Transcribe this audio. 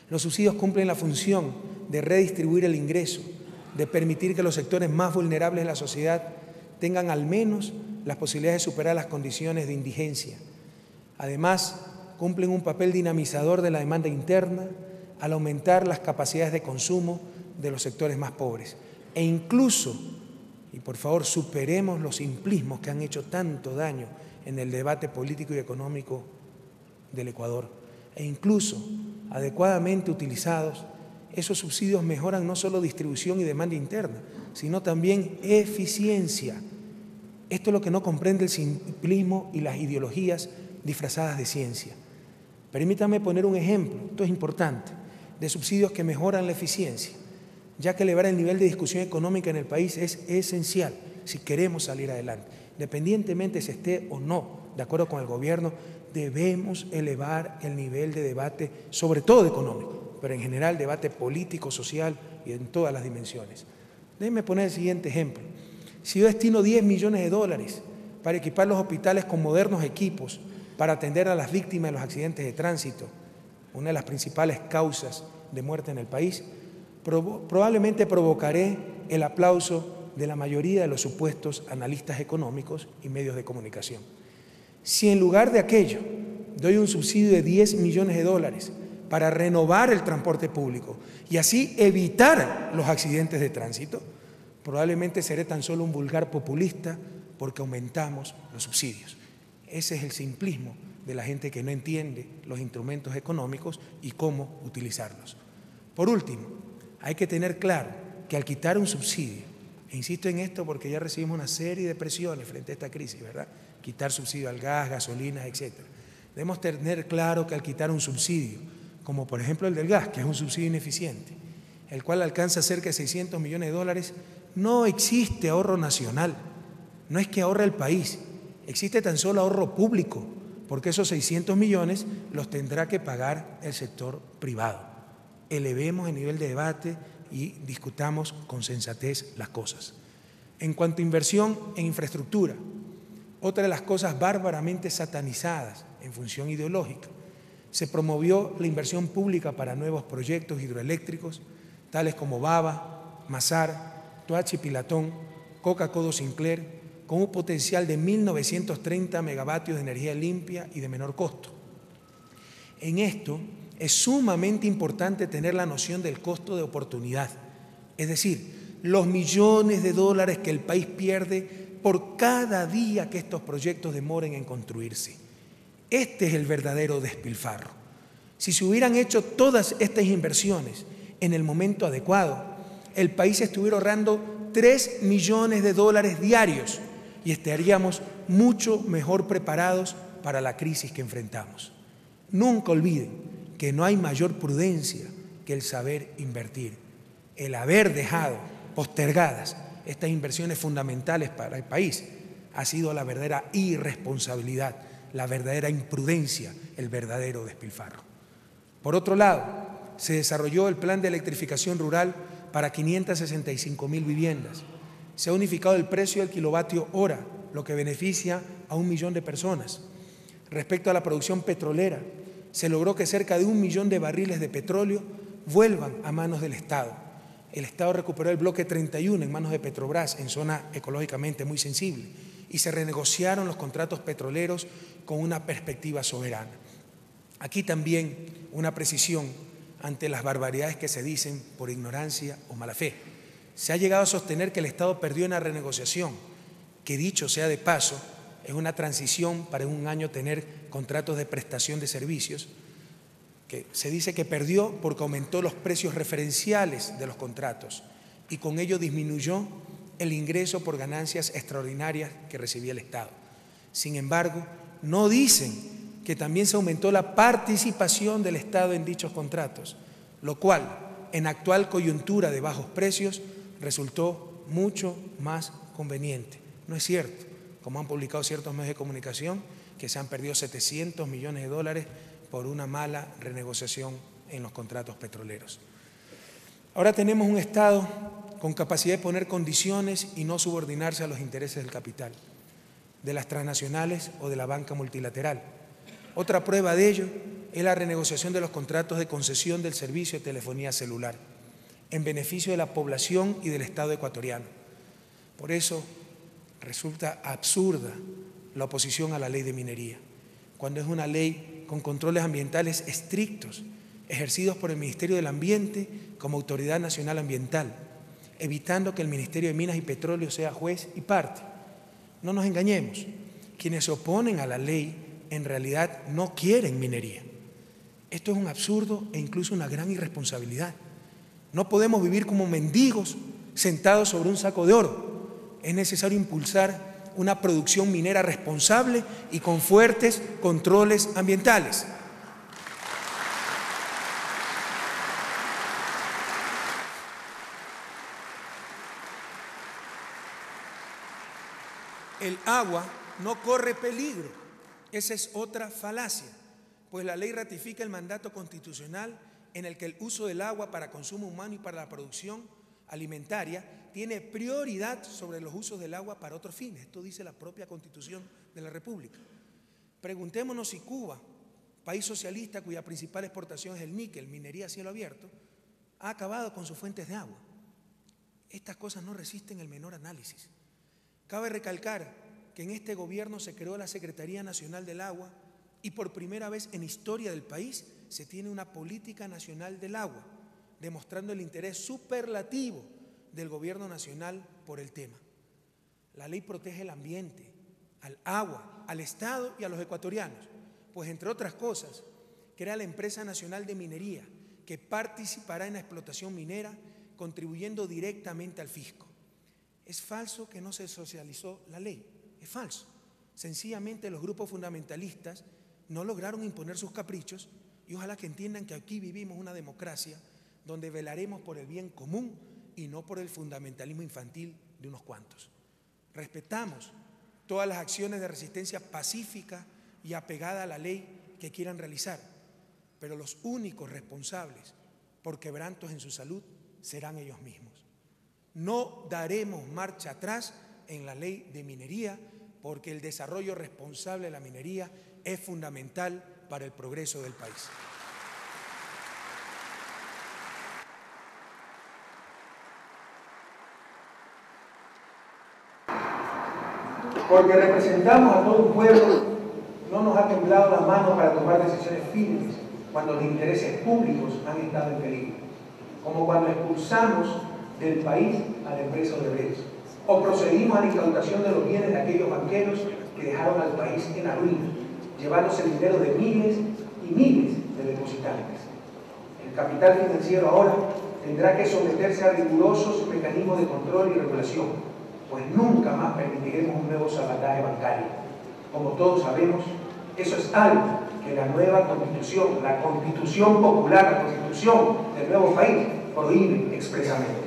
Los subsidios cumplen la función de redistribuir el ingreso, de permitir que los sectores más vulnerables de la sociedad tengan al menos las posibilidades de superar las condiciones de indigencia. Además, cumplen un papel dinamizador de la demanda interna al aumentar las capacidades de consumo de los sectores más pobres. E incluso, y por favor superemos los simplismos que han hecho tanto daño en el debate político y económico del Ecuador, e incluso, adecuadamente utilizados, esos subsidios mejoran no solo distribución y demanda interna, sino también eficiencia. Esto es lo que no comprende el simplismo y las ideologías disfrazadas de ciencia. Permítame poner un ejemplo, esto es importante, de subsidios que mejoran la eficiencia, ya que elevar el nivel de discusión económica en el país es esencial si queremos salir adelante. Independientemente si esté o no de acuerdo con el gobierno, debemos elevar el nivel de debate, sobre todo económico, pero en general debate político, social y en todas las dimensiones. Déjenme poner el siguiente ejemplo. Si yo destino 10 millones de dólares para equipar los hospitales con modernos equipos para atender a las víctimas de los accidentes de tránsito, una de las principales causas de muerte en el país, probablemente provocaré el aplauso de la mayoría de los supuestos analistas económicos y medios de comunicación. Si en lugar de aquello doy un subsidio de 10 millones de dólares para renovar el transporte público y así evitar los accidentes de tránsito, probablemente seré tan solo un vulgar populista porque aumentamos los subsidios. Ese es el simplismo de la gente que no entiende los instrumentos económicos y cómo utilizarlos. Por último, hay que tener claro que al quitar un subsidio, e insisto en esto porque ya recibimos una serie de presiones frente a esta crisis, ¿verdad? Quitar subsidio al gas, gasolinas, etc. Debemos tener claro que al quitar un subsidio, como por ejemplo el del gas, que es un subsidio ineficiente, el cual alcanza cerca de 600 millones de dólares, no existe ahorro nacional, no es que ahorre el país, existe tan solo ahorro público, porque esos 600 millones los tendrá que pagar el sector privado. Elevemos el nivel de debate y discutamos con sensatez las cosas. En cuanto a inversión en infraestructura, otra de las cosas bárbaramente satanizadas en función ideológica, se promovió la inversión pública para nuevos proyectos hidroeléctricos, tales como Baba, Mazar, Toachi Pilatón, Coca-Codo Sinclair, con un potencial de 1.930 megavatios de energía limpia y de menor costo. En esto es sumamente importante tener la noción del costo de oportunidad, es decir, los millones de dólares que el país pierde por cada día que estos proyectos demoren en construirse. Este es el verdadero despilfarro. Si se hubieran hecho todas estas inversiones en el momento adecuado, el país estuviera ahorrando 3 millones de dólares diarios y estaríamos mucho mejor preparados para la crisis que enfrentamos. Nunca olviden que no hay mayor prudencia que el saber invertir. El haber dejado postergadas estas inversiones fundamentales para el país ha sido la verdadera irresponsabilidad, la verdadera imprudencia, el verdadero despilfarro. Por otro lado, se desarrolló el plan de electrificación rural para 565.000 viviendas. Se ha unificado el precio del kilovatio hora, lo que beneficia a 1 millón de personas. Respecto a la producción petrolera, se logró que cerca de 1 millón de barriles de petróleo vuelvan a manos del Estado. El Estado recuperó el bloque 31 en manos de Petrobras, en zona ecológicamente muy sensible, y se renegociaron los contratos petroleros con una perspectiva soberana. Aquí también una precisión ante las barbaridades que se dicen por ignorancia o mala fe. Se ha llegado a sostener que el Estado perdió en la renegociación, que dicho sea de paso, es una transición para en un año tener contratos de prestación de servicios, que se dice que perdió porque aumentó los precios referenciales de los contratos y con ello disminuyó el ingreso por ganancias extraordinarias que recibía el Estado. Sin embargo, no dicen que también se aumentó la participación del Estado en dichos contratos, lo cual, en actual coyuntura de bajos precios, resultó mucho más conveniente. No es cierto, como han publicado ciertos medios de comunicación, que se han perdido 700 millones de dólares por una mala renegociación en los contratos petroleros. Ahora tenemos un Estado con capacidad de poner condiciones y no subordinarse a los intereses del capital, de las transnacionales o de la banca multilateral. Otra prueba de ello es la renegociación de los contratos de concesión del servicio de telefonía celular, en beneficio de la población y del Estado ecuatoriano. Por eso resulta absurda la oposición a la ley de minería, cuando es una ley con controles ambientales estrictos, ejercidos por el Ministerio del Ambiente como Autoridad Nacional Ambiental, evitando que el Ministerio de Minas y Petróleo sea juez y parte. No nos engañemos, quienes se oponen a la ley en realidad no quieren minería. Esto es un absurdo e incluso una gran irresponsabilidad. No podemos vivir como mendigos sentados sobre un saco de oro. Es necesario impulsar una producción minera responsable y con fuertes controles ambientales. El agua no corre peligro. Esa es otra falacia, pues la ley ratifica el mandato constitucional en el que el uso del agua para consumo humano y para la producción alimentaria tiene prioridad sobre los usos del agua para otros fines. Esto dice la propia Constitución de la República. Preguntémonos si Cuba, país socialista cuya principal exportación es el níquel, minería a cielo abierto, ha acabado con sus fuentes de agua. Estas cosas no resisten el menor análisis. Cabe recalcar que en este gobierno se creó la Secretaría Nacional del Agua y por primera vez en historia del país se tiene una política nacional del agua, demostrando el interés superlativo del gobierno nacional por el tema. La ley protege el ambiente, al agua, al Estado y a los ecuatorianos, pues entre otras cosas, crea la Empresa Nacional de Minería, que participará en la explotación minera, contribuyendo directamente al fisco. Es falso que no se socializó la ley, es falso. Sencillamente los grupos fundamentalistas no lograron imponer sus caprichos y ojalá que entiendan que aquí vivimos una democracia donde velaremos por el bien común y no por el fundamentalismo infantil de unos cuantos. Respetamos todas las acciones de resistencia pacífica y apegada a la ley que quieran realizar, pero los únicos responsables por quebrantos en su salud serán ellos mismos. No daremos marcha atrás en la ley de minería porque el desarrollo responsable de la minería es fundamental para el progreso del país. Porque representamos a todo un pueblo, no nos ha temblado la mano para tomar decisiones firmes cuando los intereses públicos han estado en peligro, como cuando expulsamos del país a la empresa Odebrecht, o procedimos a la incautación de los bienes de aquellos banqueros que dejaron al país en la ruina, llevándose el dinero de miles y miles de depositantes. El capital financiero ahora tendrá que someterse a rigurosos mecanismos de control y regulación, pues nunca más permitiremos un nuevo sabotaje bancario. Como todos sabemos, eso es algo que la nueva Constitución, la Constitución popular, la Constitución del nuevo país, prohíbe expresamente.